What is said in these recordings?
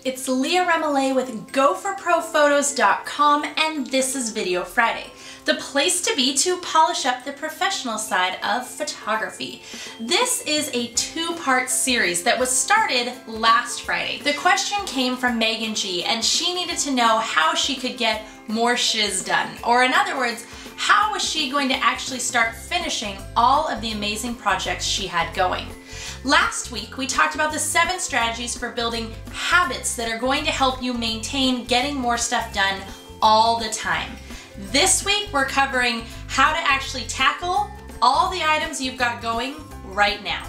It's Leah Remillet with GopherProPhotos.com, and this is Video Friday, the place to be to polish up the professional side of photography. This is a two-part series that was started last Friday. The question came from Megan G, and she needed to know how she could get more shiz done, or in other words, how was she going to actually start finishing all of the amazing projects she had going. Last week, we talked about the 7 strategies for building habits that are going to help you maintain getting more stuff done all the time. This week, we're covering how to actually tackle all the items you've got going right now.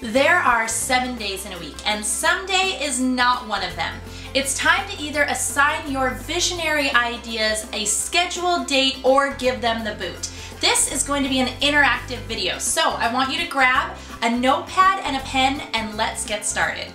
There are 7 days in a week, and Sunday is not one of them. It's time to either assign your visionary ideas a scheduled date or give them the boot. This is going to be an interactive video, so I want you to grab a notepad and a pen and let's get started.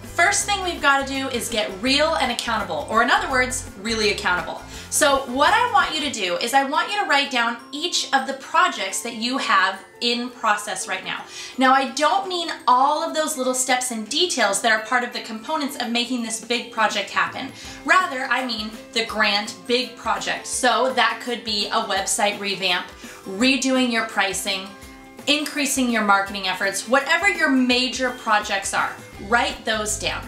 First thing we've got to do is get real and accountable, or in other words, really accountable. So what I want you to do is I want you to write down each of the projects that you have in process right now. Now, I don't mean all of those little steps and details that are part of the components of making this big project happen. Rather, I mean the grand big project. So that could be a website revamp, redoing your pricing, increasing your marketing efforts, whatever your major projects are, write those down.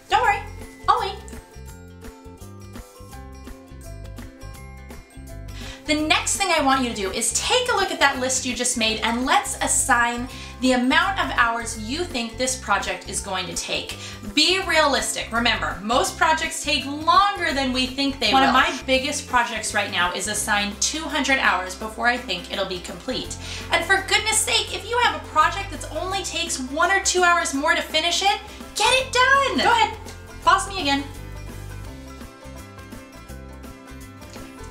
Don't worry, I'll wait. The next thing I want you to do is take a look at that list you just made and let's assign the amount of hours you think this project is going to take. Be realistic. Remember, most projects take longer than we think they will. One of my biggest projects right now is assigned 200 hours before I think it'll be complete. And for goodness sake, if you have a project that only takes 1 or 2 hours more to finish it, get it done. Go ahead, pause me again.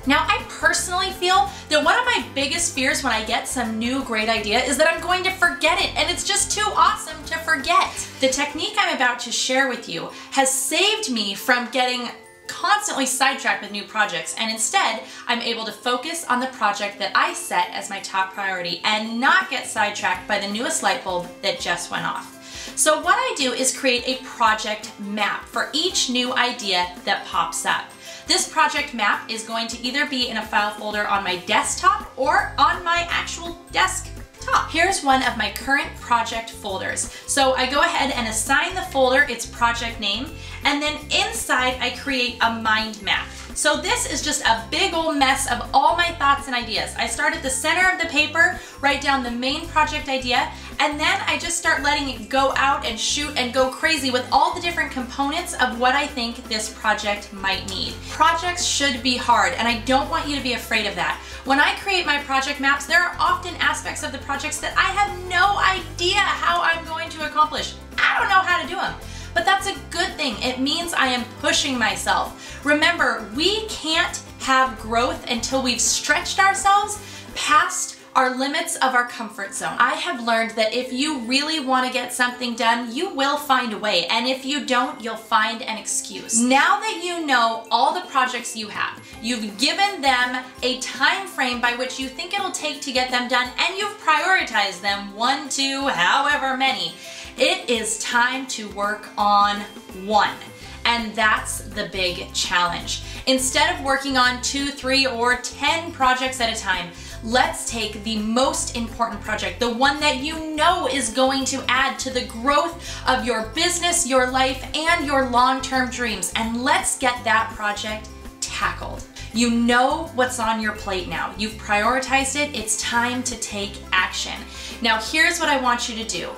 Now, I personally feel that one of my biggest fears when I get some new great idea is that I'm going to forget it, and it's just too awesome to forget. The technique I'm about to share with you has saved me from getting constantly sidetracked with new projects, and instead I'm able to focus on the project that I set as my top priority and not get sidetracked by the newest light bulb that just went off. So what I do is create a project map for each new idea that pops up. This project map is going to either be in a file folder on my desktop or on my actual desktop. Here's one of my current project folders. So I go ahead and assign the folder its project name, and then inside I create a mind map. So this is just a big old mess of all my thoughts and ideas. I start at the center of the paper, write down the main project idea, and then I just start letting it go out and shoot and go crazy with all the different components of what I think this project might need. Projects should be hard, and I don't want you to be afraid of that. When I create my project maps, there are often aspects of the projects that I have no idea how I'm going to accomplish. I don't know how to do them. But that's a good thing. It means I am pushing myself. Remember, we can't have growth until we've stretched ourselves past our limits of our comfort zone. I have learned that if you really want to get something done, you will find a way, and if you don't, you'll find an excuse. Now that you know all the projects you have, you've given them a time frame by which you think it'll take to get them done, and you've prioritized them 1, 2, however many, it is time to work on one. And that's the big challenge. Instead of working on 2, 3, or 10 projects at a time, let's take the most important project, the one that you know is going to add to the growth of your business, your life, and your long-term dreams, and let's get that project tackled. You know what's on your plate now. You've prioritized it. It's time to take action. Now, here's what I want you to do.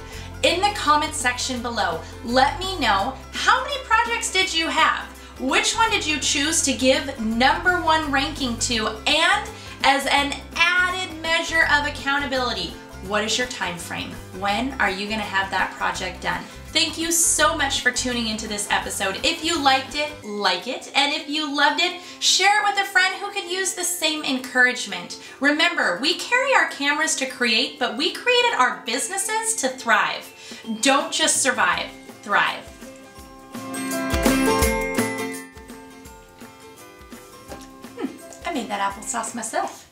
In the comment section below, let me know how many projects did you have? Which one did you choose to give #1 ranking to? And as an added measure of accountability, what is your time frame? When are you gonna have that project done? Thank you so much for tuning into this episode. If you liked it, like it. And if you loved it, share it with a friend who could use the same encouragement. Remember, we carry our cameras to create, but we created our businesses to thrive. Don't just survive, thrive. I made that applesauce myself.